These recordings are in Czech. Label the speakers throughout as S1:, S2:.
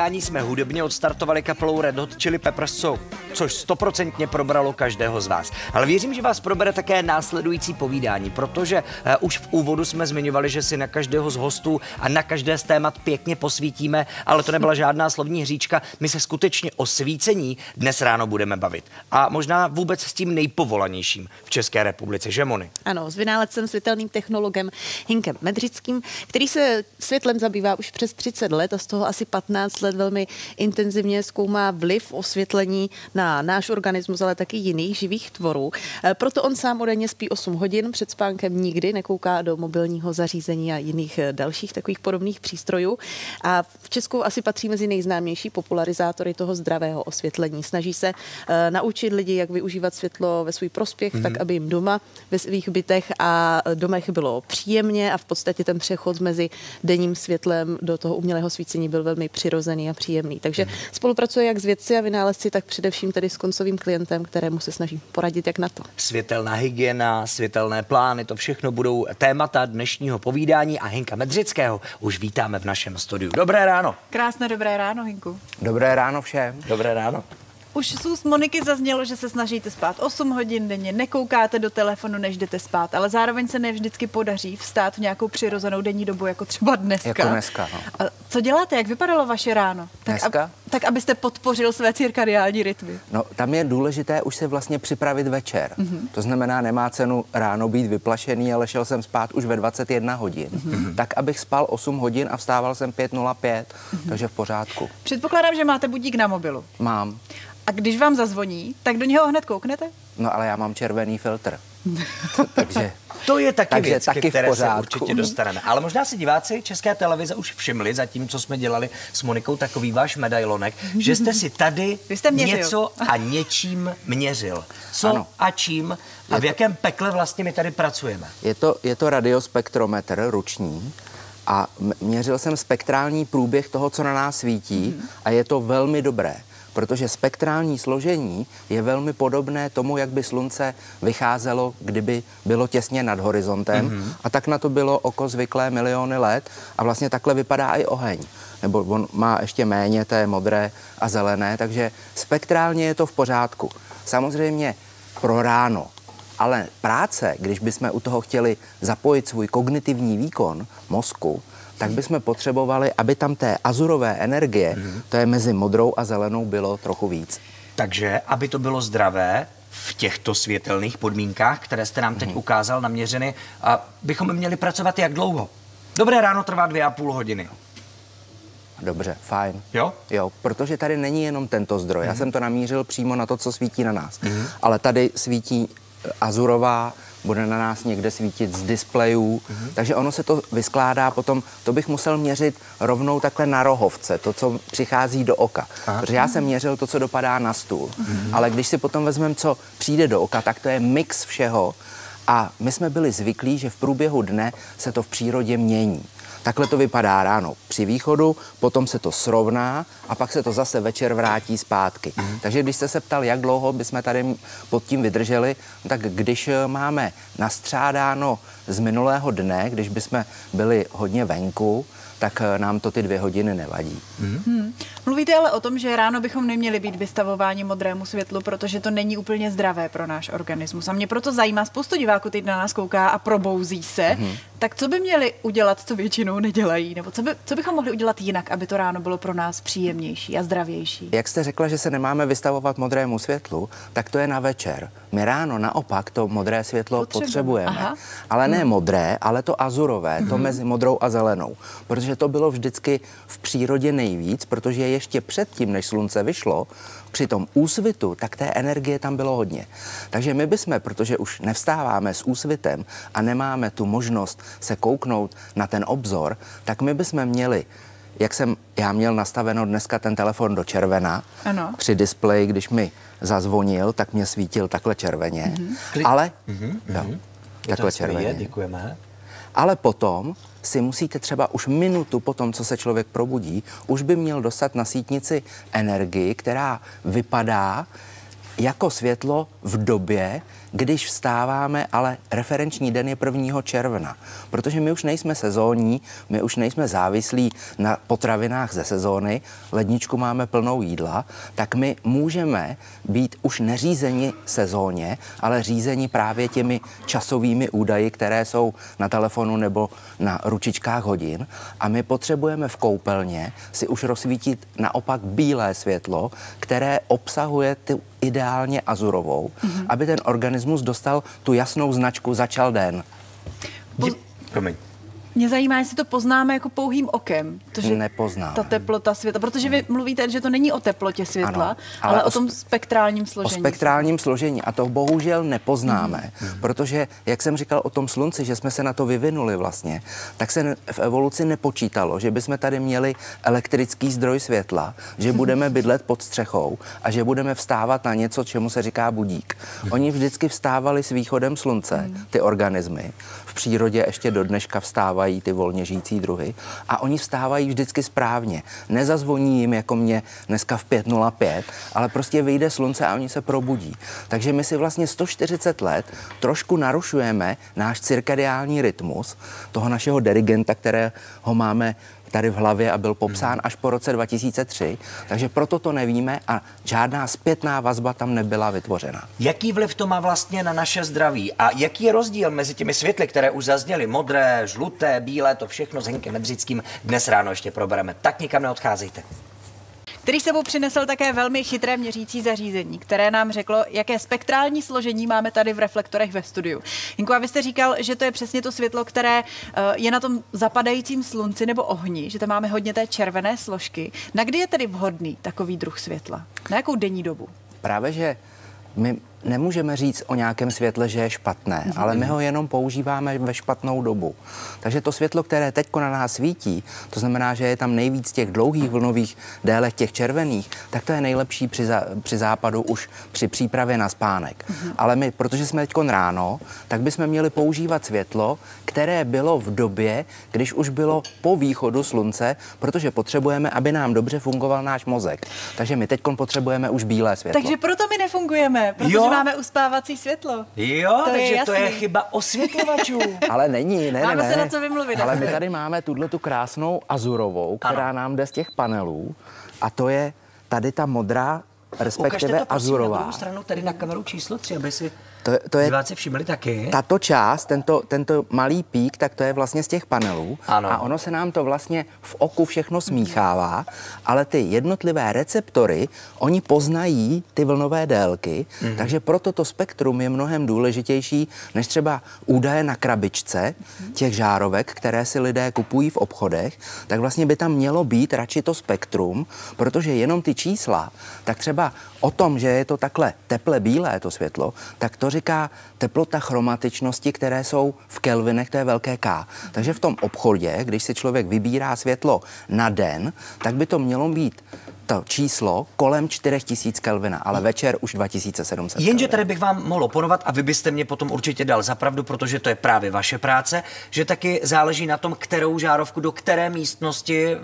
S1: Jsme hudebně odstartovali kapelou Red Hot Chili Peppers, což 100% probralo každého z vás. Ale věřím, že vás probere také následující povídání, protože už v úvodu jsme zmiňovali, že si na každého z hostů a na každé z témat pěkně posvítíme, ale to nebyla žádná slovní hříčka. My se skutečně o svícení dnes ráno budeme bavit. A možná vůbec s tím nejpovolanějším v České republice, že Moni?
S2: Ano, s vynálezcem, světelným technologem Hinkem Medřickým, který se světlem zabývá už přes 30 let a z toho asi 15 let velmi intenzivně zkoumá vliv osvětlení na náš organismus, ale taky jiných živých tvorů. Proto on sám denně spí 8 hodin, před spánkem nikdy nekouká do mobilního zařízení a jiných dalších takových podobných přístrojů. A v Česku asi patří mezi nejznámější popularizátory toho zdravého osvětlení. Snaží se naučit lidi, jak využívat světlo ve svůj prospěch, tak aby jim doma ve svých bytech a domech bylo příjemně a v podstatě ten přechod mezi denním světlem do toho umělého svícení byl velmi přirozený a příjemný. Takže spolupracuje jak s vědci a vynálezci, tak především tedy s koncovým klientem, kterému se snaží poradit, jak na to.
S1: Světelná hygiena, světelné plány, to všechno budou témata dnešního povídání a Hinka Medřického už vítáme v našem studiu. Dobré ráno.
S3: Krásné dobré ráno, Hinku.
S4: Dobré ráno všem.
S1: Dobré ráno.
S3: Už z úst Moniky zaznělo, že se snažíte spát 8 hodin denně, nekoukáte do telefonu, než jdete spát, ale zároveň se ne vždycky podaří vstát v nějakou přirozenou denní dobu, jako třeba dneska.
S4: Jako dneska, no.
S3: A co děláte? Jak vypadalo vaše ráno?
S4: Dneska?
S3: Tak abyste podpořil své cirkadiální rytmy.
S4: No, tam je důležité už se vlastně připravit večer. To znamená, nemá cenu ráno být vyplašený, ale šel jsem spát už ve 21 hodin. Tak, abych spal 8 hodin a vstával jsem 5:05, takže v pořádku.
S3: Předpokládám, že máte budík na mobilu.
S4: Mám.
S3: A když vám zazvoní, tak do něho hned kouknete?
S4: No, ale já mám červený filtr. Takže
S1: To je taky věc,
S4: taky
S1: ke které
S4: v
S1: se
S4: pořádku.
S1: určitě dostaneme. Ale možná si diváci České televize už všimli, zatímco jsme dělali s Monikou takový váš medailonek, že jste si tady něco a něčím měřil. Co
S4: ano.
S1: A čím a v jakém pekle vlastně my tady pracujeme?
S4: Je to radiospektrometr ruční a měřil jsem spektrální průběh toho, co na nás svítí a je to velmi dobré. Protože spektrální složení je velmi podobné tomu, jak by slunce vycházelo, kdyby bylo těsně nad horizontem. A tak na to bylo oko zvyklé miliony let a vlastně takhle vypadá i oheň. Nebo on má ještě méně té modré a zelené, takže spektrálně je to v pořádku. Samozřejmě pro ráno. Ale práce, když bychom u toho chtěli zapojit svůj kognitivní výkon mozku, tak bychom potřebovali, aby tam té azurové energie, to je mezi modrou a zelenou, bylo trochu víc.
S1: Takže, aby to bylo zdravé v těchto světelných podmínkách, které jste nám teď ukázal, naměřeny, a bychom měli pracovat jak dlouho? Dobré ráno trvá 2,5 hodiny.
S4: Dobře, fajn.
S1: Jo?
S4: Jo, protože tady není jenom tento zdroj. Já jsem to namířil přímo na to, co svítí na nás. Ale tady svítí azurová, bude na nás někde svítit z displejů, takže ono se to vyskládá potom, to bych musel měřit rovnou takhle na rohovce, to, co přichází do oka. Protože já jsem měřil to, co dopadá na stůl, ale když si potom vezmeme, co přijde do oka, tak to je mix všeho a my jsme byli zvyklí, že v průběhu dne se to v přírodě mění. Takhle to vypadá ráno při východu, potom se to srovná a pak se to zase večer vrátí zpátky. Takže když jste se ptal, jak dlouho bychom tady pod tím vydrželi, tak když máme nastřádáno z minulého dne, když bychom byli hodně venku, tak nám to ty 2 hodiny nevadí.
S3: Mluvíte ale o tom, že ráno bychom neměli být vystavováni modrému světlu, protože to není úplně zdravé pro náš organismus. A mě proto zajímá, spoustu diváků teď na nás kouká a probouzí se. Tak co by měli udělat, co většinou nedělají? Nebo co bychom mohli udělat jinak, aby to ráno bylo pro nás příjemnější a zdravější?
S4: Jak jste řekla, že se nemáme vystavovat modrému světlu, tak to je na večer. My ráno naopak to modré světlo potřebujeme. Ale ne modré, ale to azurové, to mezi modrou a zelenou. Protože to bylo vždycky v přírodě nejvíc, protože ještě předtím, než slunce vyšlo, při tom úsvitu, tak té energie tam bylo hodně. Takže my bychom, protože už nevstáváme s úsvitem a nemáme tu možnost se kouknout na ten obzor, tak my bychom měli, jak jsem já měl nastaveno dneska ten telefon do červena, při displeji, když mi zazvonil, tak mě svítil takhle červeně, ale takhle červeně.
S1: Děkujeme.
S4: Ale potom si musíte třeba už minutu po tom, co se člověk probudí, už by měl dostat na sítnici energii, která vypadá jako světlo v době, když vstáváme, ale referenční den je 1. června, protože my už nejsme sezónní, my už nejsme závislí na potravinách ze sezóny, ledničku máme plnou jídla, tak my můžeme být už neřízeni sezóně, ale řízeni právě těmi časovými údaji, které jsou na telefonu nebo na ručičkách hodin, a my potřebujeme v koupelně si už rozsvítit naopak bílé světlo, které obsahuje tu ideálně azurovou, aby ten organismus dostal tu jasnou značku začal den.
S1: Promiň.
S3: Mě zajímá, jestli to poznáme jako pouhým okem.
S4: Nepoznáme.
S3: Ta teplota světla, protože vy mluvíte, že to není o teplotě světla,
S4: ano,
S3: ale o tom spektrálním složení.
S4: O spektrálním složení, a to bohužel nepoznáme, protože, jak jsem říkal o tom slunci, že jsme se na to vyvinuli vlastně, tak se v evoluci nepočítalo, že bychom tady měli elektrický zdroj světla, že budeme bydlet pod střechou a že budeme vstávat na něco, čemu se říká budík. Oni vždycky vstávali s východem slunce, ty organismy. V přírodě ještě do dneška vstávají ty volně žijící druhy a oni vstávají vždycky správně. Nezazvoní jim jako mě dneska v 5:05, ale prostě vyjde slunce a oni se probudí. Takže my si vlastně 140 let trošku narušujeme náš cirkadiální rytmus, toho našeho dirigenta, kterého máme tady v hlavě a byl popsán až po roce 2003, takže proto to nevíme a žádná zpětná vazba tam nebyla vytvořena.
S1: Jaký vliv to má vlastně na naše zdraví a jaký je rozdíl mezi těmi světly, které už zazněly, modré, žluté, bílé, to všechno s Hinkem Medřickým dnes ráno ještě probereme. Tak nikam neodcházejte.
S3: Který sebou přinesl také velmi chytré měřící zařízení, které nám řeklo, jaké spektrální složení máme tady v reflektorech ve studiu. Jinku, a vy jste říkal, že to je přesně to světlo, které je na tom zapadajícím slunci nebo ohni, že tam máme hodně té červené složky. Na kdy je tedy vhodný takový druh světla? Na jakou denní dobu?
S4: Právě, že my nemůžeme říct o nějakém světle, že je špatné, ale my ho jenom používáme ve špatnou dobu. Takže to světlo, které teď na nás svítí, to znamená, že je tam nejvíc těch dlouhých vlnových délek, těch červených, tak to je nejlepší při západu už při přípravě na spánek. Ale my, protože jsme teď ráno, tak bychom měli používat světlo, které bylo v době, když už bylo po východu slunce, protože potřebujeme, aby nám dobře fungoval náš mozek. Takže my teď potřebujeme už bílé světlo.
S3: Takže proto my nefungujeme, protože máme uspávací světlo.
S1: Jo, takže to je chyba osvětlovačů.
S4: Ale není, ne.
S3: Máme se na co vymluvit.
S4: Ale my tady máme tu krásnou azurovou, která nám jde z těch panelů, a to je tady ta modrá, respektive azurová.
S1: Na druhou stranu, tady na kameru číslo 3, aby si
S4: to je
S1: diváci všimli taky.
S4: Tato část, tento malý pík, tak to je vlastně z těch panelů.
S1: Ano.
S4: A ono se nám to vlastně v oku všechno smíchává, ale ty jednotlivé receptory, oni poznají ty vlnové délky, takže proto to spektrum je mnohem důležitější než třeba údaje na krabičce těch žárovek, které si lidé kupují v obchodech, tak vlastně by tam mělo být radši to spektrum, protože jenom ty čísla, tak třeba o tom, že je to takhle teple bílé to světlo, tak to říká teplota chromatičnosti, které jsou v kelvinech, to je velké K. Takže v tom obchodě, když si člověk vybírá světlo na den, tak by to mělo být to číslo kolem 4000 Kelvina, ale večer už 2700.
S1: Jenže tady bych vám mohl oponovat a vy byste mě potom určitě dal za pravdu, protože to je právě vaše práce, že taky záleží na tom, kterou žárovku do které místnosti,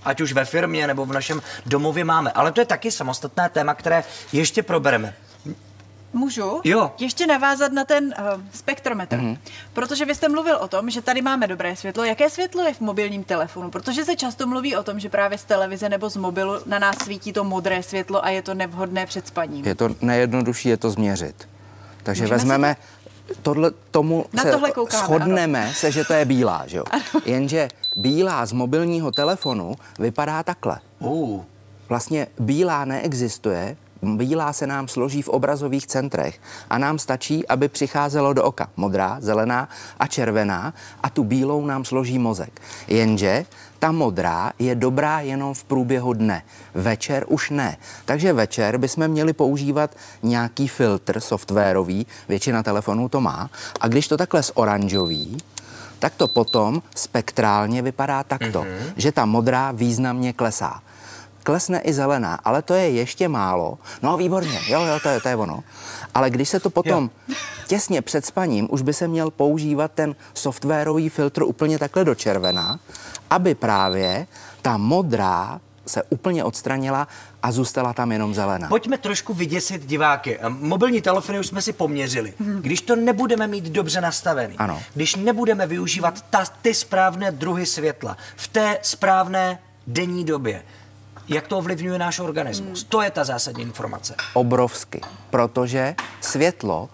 S1: ať už ve firmě nebo v našem domově máme. Ale to je taky samostatné téma, které ještě probereme.
S3: Můžu?
S1: Jo.
S3: Ještě navázat na ten spektrometr. Protože vy jste mluvil o tom, že tady máme dobré světlo. Jaké světlo je v mobilním telefonu? Protože se často mluví o tom, že právě z televize nebo z mobilu na nás svítí to modré světlo a je to nevhodné před spaním.
S4: Je to nejjednodušší, je to změřit. Takže vezmeme tomu se shodneme se, že to je bílá, že jo? Jenže bílá z mobilního telefonu vypadá takhle. Vlastně bílá neexistuje, bílá se nám složí v obrazových centrech a nám stačí, aby přicházelo do oka modrá, zelená a červená a tu bílou nám složí mozek. Jenže ta modrá je dobrá jenom v průběhu dne. Večer už ne. Takže večer bychom měli používat nějaký filtr softwarový, většina telefonů to má, a když to takhle zoranžoví, tak to potom spektrálně vypadá takto, že ta modrá významně klesá. Klesne i zelená, ale to je ještě málo. No výborně, jo, to je ono. Ale když se to potom těsně před spaním, už by se měl používat ten softwarový filtr úplně takhle do červená, aby právě ta modrá se úplně odstranila a zůstala tam jenom zelená.
S1: Pojďme trošku vyděsit diváky. Mobilní telefony už jsme si poměřili. Když to nebudeme mít dobře nastavený,
S4: ano.
S1: Když nebudeme využívat ty správné druhy světla v té správné denní době, jak to ovlivňuje náš organismus? To je ta zásadní informace.
S4: Obrovsky, protože světlo,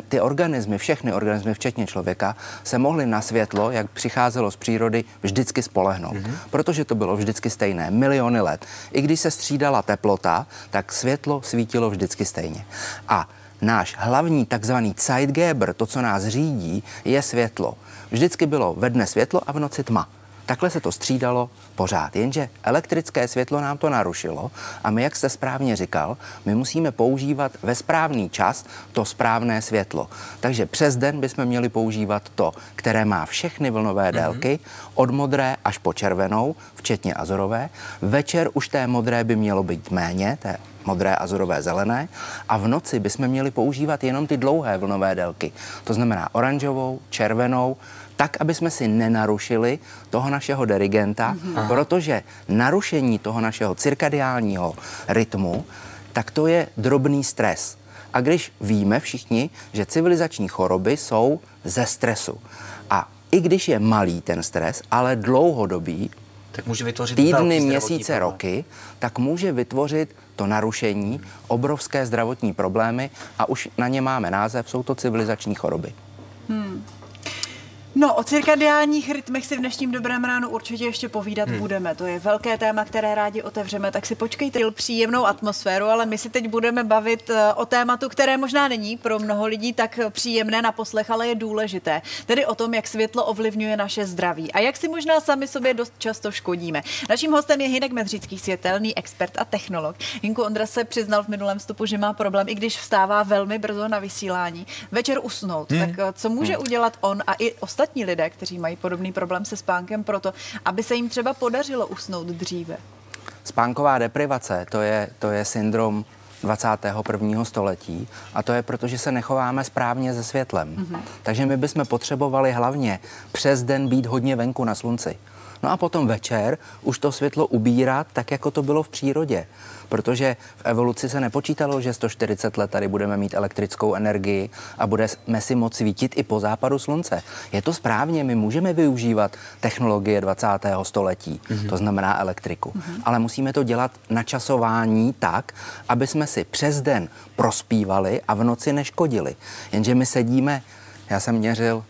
S4: ty organismy, všechny organismy, včetně člověka, se mohly na světlo, jak přicházelo z přírody, vždycky spolehnout. Protože to bylo vždycky stejné, miliony let. I když se střídala teplota, tak světlo svítilo vždycky stejně. A náš hlavní takzvaný Zeitgeber, to, co nás řídí, je světlo. Vždycky bylo ve dne světlo a v noci tma. Takhle se to střídalo pořád, jenže elektrické světlo nám to narušilo a my, jak jste správně říkal, my musíme používat ve správný čas to správné světlo. Takže přes den bychom měli používat to, které má všechny vlnové délky, od modré až po červenou, včetně azurové. Večer už té modré by mělo být méně, té modré, azurové, zelené, a v noci bychom měli používat jenom ty dlouhé vlnové délky. To znamená oranžovou, červenou, tak, aby jsme si nenarušili toho našeho dirigenta, protože narušení toho našeho cirkadiálního rytmu, tak to je drobný stres. A když víme všichni, že civilizační choroby jsou ze stresu. A i když je malý ten stres, ale dlouhodobý,
S1: tak může vytvořit
S4: týdny, měsíce, roky, tak může vytvořit to narušení, obrovské zdravotní problémy a už na ně máme název, jsou to civilizační choroby.
S3: No, o cirkadiálních rytmech si v dnešním Dobrém ránu určitě ještě povídat budeme. To je velké téma, které rádi otevřeme, tak si počkejte příjemnou atmosféru, ale my si teď budeme bavit o tématu, které možná není pro mnoho lidí tak příjemné na poslech, ale je důležité. Tedy o tom, jak světlo ovlivňuje naše zdraví a jak si možná sami sobě dost často škodíme. Naším hostem je Hynek Medřický, světelný expert a technolog. Hynku, Ondra se přiznal v minulém vstupu, že má problém, i když vstává velmi brzo na vysílání, večer usnout. Tak co může udělat on a i ostatní lidé, kteří mají podobný problém se spánkem, proto, aby se jim třeba podařilo usnout dříve?
S4: Spánková deprivace, to je syndrom 21. století a to je proto, že se nechováme správně se světlem. Takže my bychom potřebovali hlavně přes den být hodně venku na slunci. No a potom večer už to světlo ubírat tak, jako to bylo v přírodě. Protože v evoluci se nepočítalo, že 140 let tady budeme mít elektrickou energii a budeme si moct svítit i po západu slunce. Je to správně, my můžeme využívat technologie 20. století, to znamená elektriku. Ale musíme to dělat na časování tak, aby jsme si přes den prospívali a v noci neškodili. Jenže my sedíme, já jsem měřil,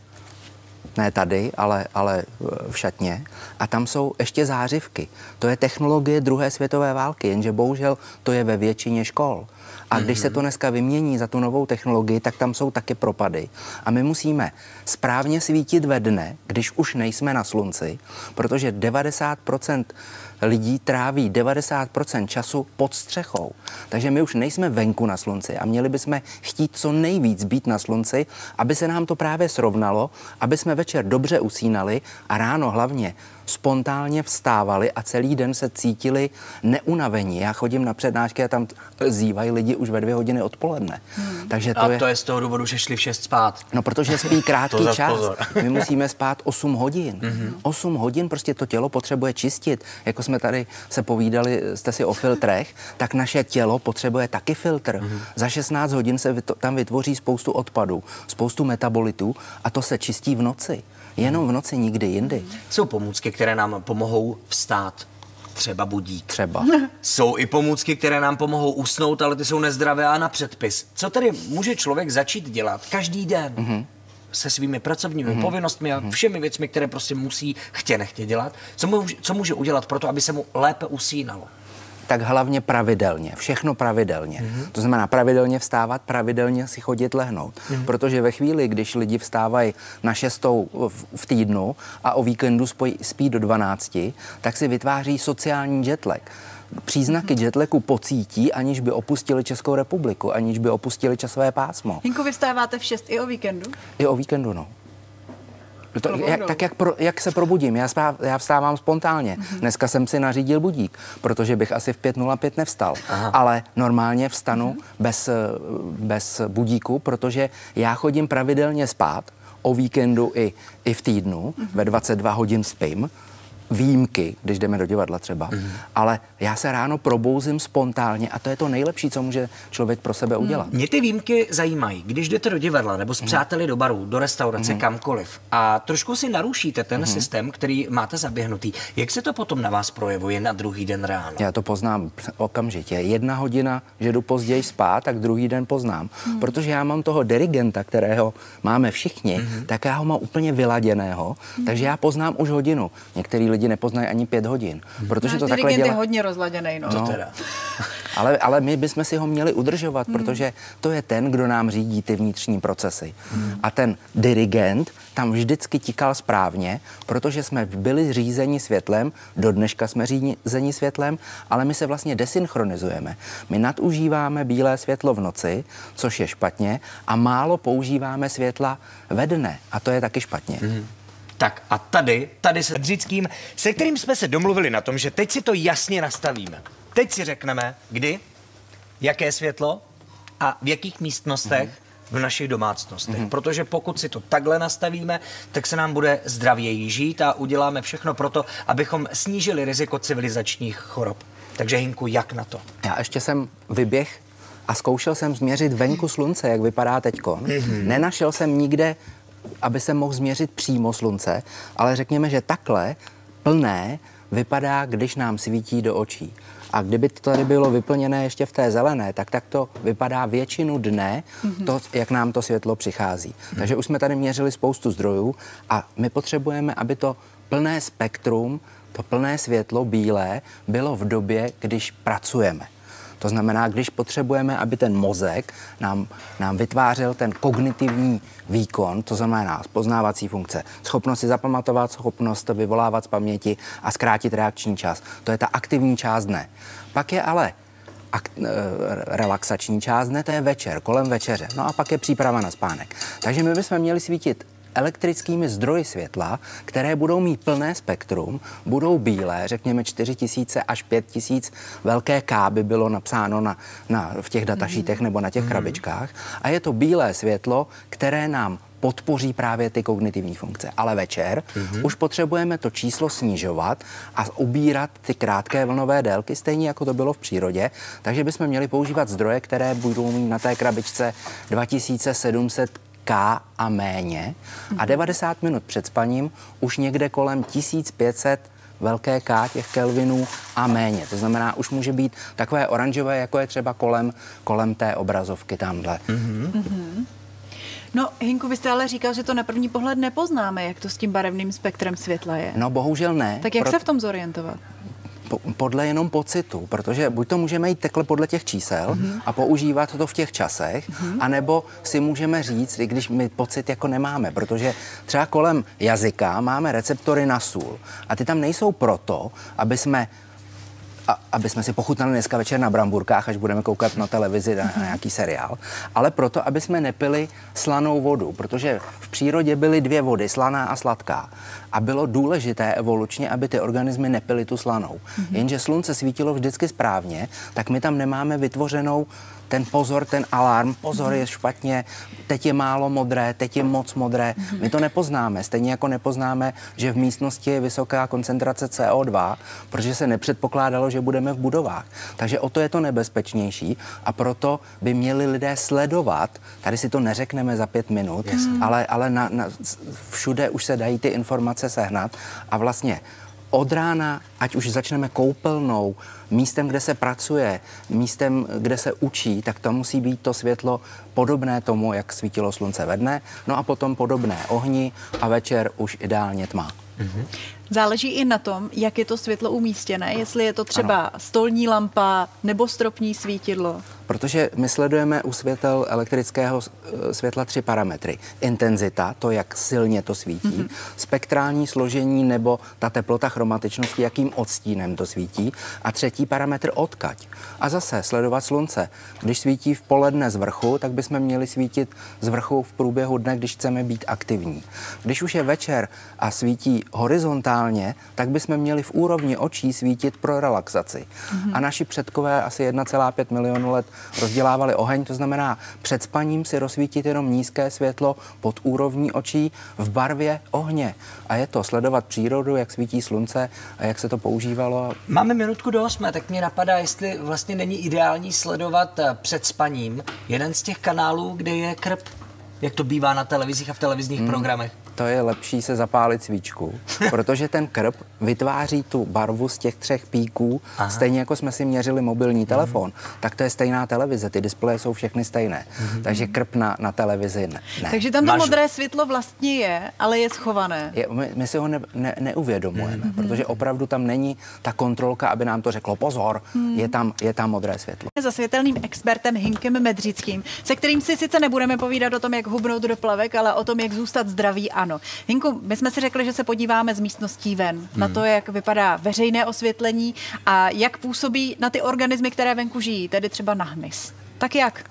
S4: ne tady, ale v šatně. A tam jsou ještě zářivky. To je technologie druhé světové války, jenže bohužel to je ve většině škol. A když se to dneska vymění za tu novou technologii, tak tam jsou taky propady. A my musíme správně svítit ve dne, když už nejsme na slunci, protože 90% lidí tráví 90% času pod střechou. Takže my už nejsme venku na slunci a měli bychom chtít co nejvíc být na slunci, aby se nám to právě srovnalo, aby jsme večer dobře usínali a ráno hlavně spontánně vstávali a celý den se cítili neunavení. Já chodím na přednášky a tam zívají lidi už ve 2 hodiny odpoledne. Takže
S1: to je z toho důvodu, že šli v 6 spát.
S4: No, protože spí krátký čas. My musíme spát 8 hodin. 8 hodin prostě to tělo potřebuje čistit. Jako jsme tady se povídali, jste si o filtrech, tak naše tělo potřebuje taky filtr. Za 16 hodin se tam vytvoří spoustu odpadů, spoustu metabolitů a to se čistí v noci. Jenom v noci, nikdy jindy.
S1: Jsou pomůcky, které nám pomohou vstát. Třeba budík.
S4: Třeba.
S1: Jsou i pomůcky, které nám pomohou usnout, ale ty jsou nezdravé a na předpis. Co tedy může člověk začít dělat každý den se svými pracovními povinnostmi a všemi věcmi, které prostě musí nechtě dělat? Co může udělat pro to, aby se mu lépe usínalo?
S4: Tak hlavně pravidelně, všechno pravidelně. To znamená pravidelně vstávat, pravidelně si chodit lehnout. Protože ve chvíli, když lidi vstávají na 6 v týdnu a o víkendu spí do 12, tak si vytváří sociální jetlag. Příznaky jetlagu pocítí, aniž by opustili Českou republiku, aniž by opustili časové pásmo.
S3: Hynku, vy vstáváte v 6 i o víkendu?
S4: I o víkendu, no. Jak se probudím? Já vstávám spontánně. Dneska jsem si nařídil budík, protože bych asi v 5:05 nevstal. Ale normálně vstanu bez budíku, protože já chodím pravidelně spát, o víkendu i v týdnu, ve 22 hodin spím, výjimky, když jdeme do divadla třeba, ale já se ráno probouzím spontánně a to je to nejlepší, co může člověk pro sebe udělat.
S1: Mě ty výjimky zajímají. Když jdete do divadla nebo s přáteli do baru, do restaurace, kamkoliv a trošku si narušíte ten systém, který máte zaběhnutý, jak se to potom na vás projevuje na druhý den ráno?
S4: Já to poznám okamžitě. 1 hodina, že jdu později spát, tak druhý den poznám. Protože já mám toho dirigenta, kterého máme všichni, tak já ho mám úplně vyladěného, takže já poznám už hodinu. Některý lidi nepoznají ani 5 hodin. Protože to takhle dělá.
S3: Je hodně rozladěnej, no.
S1: Teda.
S4: Ale my bychom si ho měli udržovat, protože to je ten, kdo nám řídí ty vnitřní procesy. A ten dirigent tam vždycky tikal správně, protože jsme byli řízeni světlem, do dneška jsme řízeni světlem, ale my se vlastně desynchronizujeme. My nadužíváme bílé světlo v noci, což je špatně, a málo používáme světla ve dne, a to je taky špatně.
S1: Tak a tady se Medřickým, se kterým jsme se domluvili na tom, že teď si to jasně nastavíme. Teď si řekneme, kdy, jaké světlo a v jakých místnostech v našich domácnostech. Protože pokud si to takhle nastavíme, tak se nám bude zdravěji žít a uděláme všechno pro to, abychom snížili riziko civilizačních chorob. Takže Hinku, jak na to?
S4: Já ještě jsem vyběh a zkoušel jsem změřit venku slunce, jak vypadá teďko. Nenašel jsem nikde, aby se mohl změřit přímo slunce, ale řekněme, že takhle plné vypadá, když nám svítí do očí. A kdyby to tady bylo vyplněné ještě v té zelené, tak to vypadá většinu dne, to, jak nám to světlo přichází. Takže už jsme tady měřili spoustu zdrojů a my potřebujeme, aby to plné spektrum, to plné světlo bílé bylo v době, když pracujeme. To znamená, když potřebujeme, aby ten mozek nám vytvářel ten kognitivní výkon, to znamená poznávací funkce, schopnost si zapamatovat, schopnost vyvolávat z paměti a zkrátit reakční čas. To je ta aktivní část dne. Pak je ale relaxační část dne, to je večer, kolem večeře. No a pak je příprava na spánek. Takže my bychom měli svítit elektrickými zdroji světla, které budou mít plné spektrum, budou bílé, řekněme 4000 až 5000 velké K by bylo napsáno v těch datašítech nebo na těch krabičkách. A je to bílé světlo, které nám podpoří právě ty kognitivní funkce. Ale večer už potřebujeme to číslo snižovat a ubírat ty krátké vlnové délky, stejně jako to bylo v přírodě. Takže bychom měli používat zdroje, které budou mít na té krabičce 2700 K a méně a 90 minut před spaním už někde kolem 1500 velké K těch kelvinů a méně. To znamená, už může být takové oranžové, jako je třeba kolem té obrazovky tamhle.
S3: No, Hinku, vy jste ale říkal, že to na první pohled nepoznáme, jak to s tím barevným spektrem světla je.
S4: No, bohužel ne.
S3: Tak jak se v tom zorientovat?
S4: Podle jenom pocitu, protože buď to můžeme jít takhle podle těch čísel a používat to v těch časech, anebo si můžeme říct, i když my pocit jako nemáme, protože třeba kolem jazyka máme receptory na sůl a ty tam nejsou proto, aby jsme si pochutnali dneska večer na bramburkách, až budeme koukat na televizi na nějaký seriál, ale proto, aby jsme nepili slanou vodu, protože v přírodě byly 2 vody, slaná a sladká. A bylo důležité evolučně, aby ty organismy nepily tu slanou. Jenže slunce svítilo vždycky správně, tak my tam nemáme vytvořenou ten pozor, ten alarm, pozor je špatně, teď je málo modré, teď je moc modré. My to nepoznáme, stejně jako nepoznáme, že v místnosti je vysoká koncentrace CO2, protože se nepředpokládalo, že budeme v budovách. Takže o to je to nebezpečnější a proto by měli lidé sledovat, tady si to neřekneme za 5 minut, ale všude už se dají ty informace sehnat a vlastně od rána, ať už začneme koupelnou, místem, kde se pracuje, místem, kde se učí, tak to musí být to světlo podobné tomu, jak svítilo slunce ve dne, no a potom podobné ohni a večer už ideálně tma.
S3: Záleží i na tom, jak je to světlo umístěné, jestli je to třeba stolní lampa nebo stropní svítidlo.
S4: Protože my sledujeme u světel elektrického světla 3 parametry. Intenzita, to, jak silně to svítí, spektrální složení nebo ta teplota chromatičnosti, jakým odstínem to svítí a 3. parametr odkaď. A zase sledovat slunce. Když svítí v poledne z vrchu, tak bychom měli svítit z vrchu v průběhu dne, když chceme být aktivní. Když už je večer a svítí horizontálně ideálně, tak bychom měli v úrovni očí svítit pro relaxaci. A naši předkové asi 1,5 milionu let rozdělávali oheň, to znamená před spaním si rozsvítit jenom nízké světlo pod úrovní očí v barvě ohně. A je to sledovat přírodu, jak svítí slunce a jak se to používalo.
S1: Máme minutku do 8, tak mě napadá, jestli vlastně není ideální sledovat před spaním jeden z těch kanálů, kde je krb, jak to bývá na televizích a v televizních programech.
S4: To je lepší se zapálit svíčku, protože ten krb vytváří tu barvu z těch 3 píků, stejně jako jsme si měřili mobilní telefon, tak to je stejná televize, ty displeje jsou všechny stejné. Takže krb na televizi ne.
S3: Takže tam to modré světlo vlastně je, ale je schované.
S4: My si ho neuvědomujeme, protože opravdu tam není ta kontrolka, aby nám to řeklo pozor, je tam modré světlo.
S3: Za světelným expertem Hinkem Medřickým, se kterým si sice nebudeme povídat o tom, jak hubnout do plavek, ale o tom, jak zůstat zdravý. Ano. Hinku, my jsme si řekli, že se podíváme z místností ven, na to, jak vypadá veřejné osvětlení a jak působí na ty organismy, které venku žijí, tedy třeba na hmyz. Tak jak?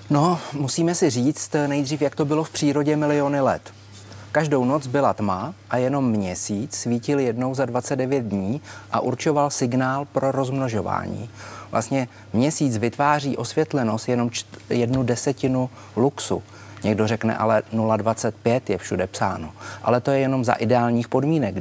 S4: No, musíme si říct nejdřív, jak to bylo v přírodě miliony let. Každou noc byla tma a jenom měsíc svítil jednou za 29 dní a určoval signál pro rozmnožování. Vlastně měsíc vytváří osvětlenost jenom 1/10 luxu. Někdo řekne, ale 0,25 je všude psáno. Ale to je jenom za ideálních podmínek,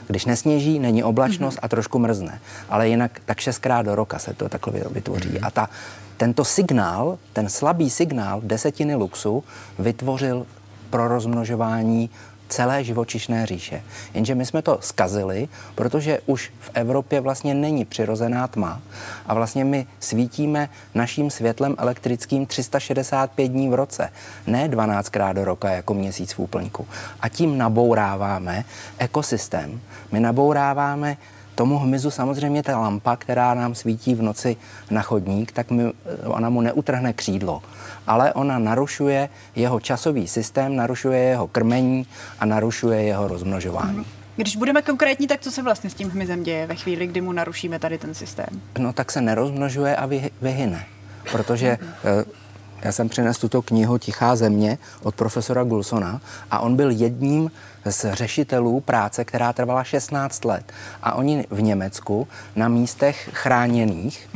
S4: když nesněží, není oblačnost a trošku mrzne. Ale jinak tak 6krát do roka se to takhle vytvoří. A tento signál, ten slabý signál 1/10 luxu vytvořil pro rozmnožování celé živočišné říše. Jenže my jsme to zkazili, protože už v Evropě vlastně není přirozená tma a vlastně my svítíme naším světlem elektrickým 365 dní v roce, ne 12krát do roka jako měsíc v úplňku. A tím nabouráváme ekosystém. My nabouráváme tomu hmyzu samozřejmě ta lampa, která nám svítí v noci na chodník, tak ona mu neutrhne křídlo. Ale ona narušuje jeho časový systém, narušuje jeho krmení a narušuje jeho rozmnožování.
S3: Když budeme konkrétní, tak co se vlastně s tím hmyzem děje ve chvíli, kdy mu narušíme tady ten systém?
S4: No tak se nerozmnožuje a vyhyne, protože já jsem přinesl tuto knihu Tichá země od profesora Gulsona a on byl jedním z řešitelů práce, která trvala 16 let. A oni v Německu na místech chráněných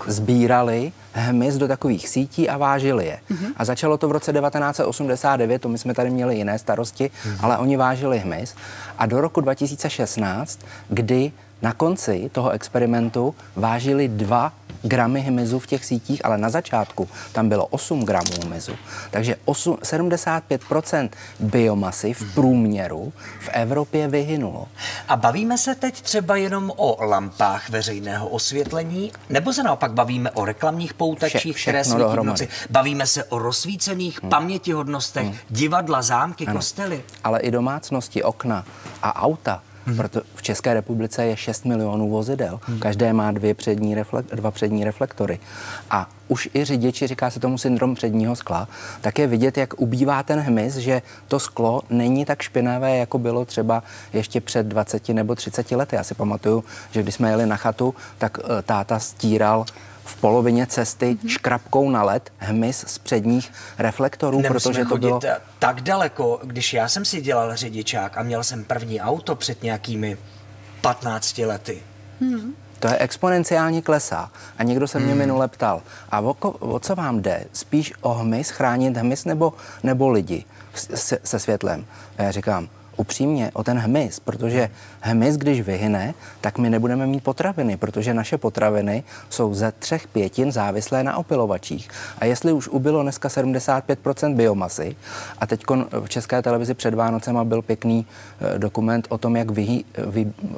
S4: sbírali hmyz do takových sítí a vážili je. A začalo to v roce 1989, to my jsme tady měli jiné starosti, ale oni vážili hmyz. A do roku 2016, kdy na konci toho experimentu vážili 2 gramy hmyzu v těch sítích, ale na začátku tam bylo 8 gramů hmyzu. Takže 75% biomasy v průměru v Evropě vyhynulo.
S1: A bavíme se teď třeba jenom o lampách veřejného osvětlení, nebo se naopak bavíme o reklamních poutačích, které svítí v noci? Bavíme se o rozsvícených pamětihodnostech, divadla, zámky, kostely?
S4: Ale i domácnosti, okna a auta. Proto v České republice je 6 milionů vozidel. Každé má 2 přední reflektory. A už i řidiči, říká se tomu syndrom předního skla, tak je vidět, jak ubývá ten hmyz, že to sklo není tak špinavé, jako bylo třeba ještě před 20 nebo 30 lety. Já si pamatuju, že když jsme jeli na chatu, tak táta stíral v polovině cesty škrabkou na led hmyz z předních reflektorů, protože to bylo
S1: tak daleko, když já jsem si dělal řidičák a měl jsem první auto před nějakými 15 lety.
S4: To je exponenciálně klesá. A někdo se mě minule ptal, a o co vám jde? Spíš o hmyz, chránit hmyz nebo lidi se světlem? A já říkám, upřímně o ten hmyz, protože hmyz, když vyhyne, tak my nebudeme mít potraviny, protože naše potraviny jsou ze 3/5 závislé na opilovačích. A jestli už ubylo dneska 75% biomasy, a teď v České televizi před Vánocema byl pěkný dokument o tom, jak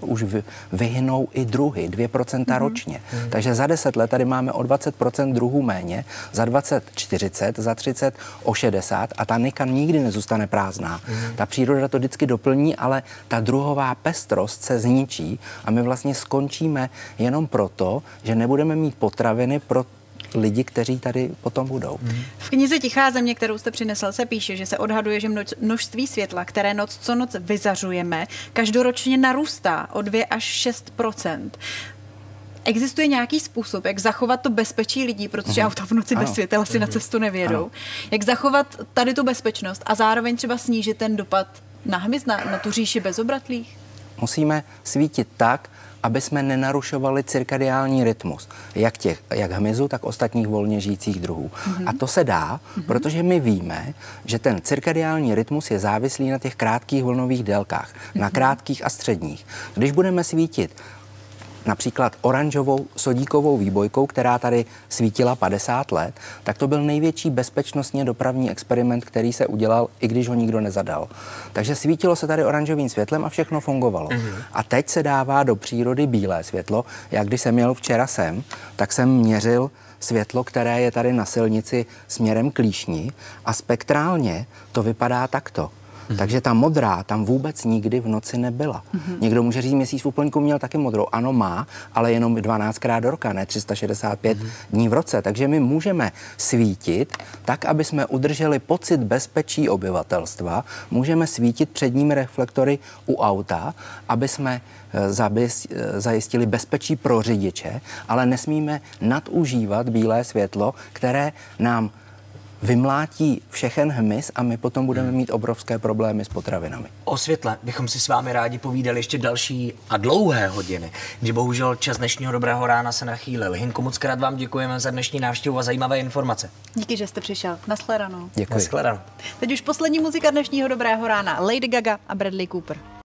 S4: už vyhynou i druhy, 2% ročně. Takže za 10 let tady máme o 20% druhů méně, za 20 40, za 30 o 60 a ta nika nikdy nezůstane prázdná. Ta příroda to vždycky doplní, ale ta druhová pestrost se zničí a my vlastně skončíme jenom proto, že nebudeme mít potraviny pro lidi, kteří tady potom budou.
S3: V knize Tichá země, kterou jste přinesl, se píše, že se odhaduje, že množství světla, které noc co noc vyzařujeme, každoročně narůstá o 2 až 6%. Existuje nějaký způsob, jak zachovat to bezpečí lidí, protože auta v noci bez světel asi na cestu nevědou. Jak zachovat tady tu bezpečnost a zároveň třeba snížit ten dopad na hmyz, na tu říši bezobratlých?
S4: musíme svítit tak, aby jsme nenarušovali cirkadiální rytmus, jak hmyzu, tak ostatních volně žijících druhů. A to se dá, protože my víme, že ten cirkadiální rytmus je závislý na těch krátkých vlnových délkách, na krátkých a středních. Když budeme svítit například oranžovou sodíkovou výbojkou, která tady svítila 50 let, tak to byl největší bezpečnostně dopravní experiment, který se udělal, i když ho nikdo nezadal. Takže svítilo se tady oranžovým světlem a všechno fungovalo. A teď se dává do přírody bílé světlo. Já když jsem jel včera sem, tak jsem měřil světlo, které je tady na silnici směrem k Líšni a spektrálně to vypadá takto. Takže ta modrá tam vůbec nikdy v noci nebyla. Někdo může říct, měsíc v úplňku měl taky modrou. Ano, má, ale jenom 12krát do roka, ne 365 dní v roce. Takže my můžeme svítit tak, aby jsme udrželi pocit bezpečí obyvatelstva. Můžeme svítit předními reflektory u auta, aby jsme zajistili bezpečí pro řidiče, ale nesmíme nadužívat bílé světlo, které nám vymlátí všechen hmyz a my potom budeme mít obrovské problémy s potravinami.
S1: O světle bychom si s vámi rádi povídali ještě další a dlouhé hodiny, že bohužel čas dnešního dobrého rána se nachýlil. Hinko, moc krát vám děkujeme za dnešní návštěvu a zajímavé informace.
S3: Díky, že jste přišel. Nashledanou.
S4: Děkuji.
S1: Nashledanou.
S3: Teď už poslední muzika dnešního dobrého rána. Lady Gaga a Bradley Cooper.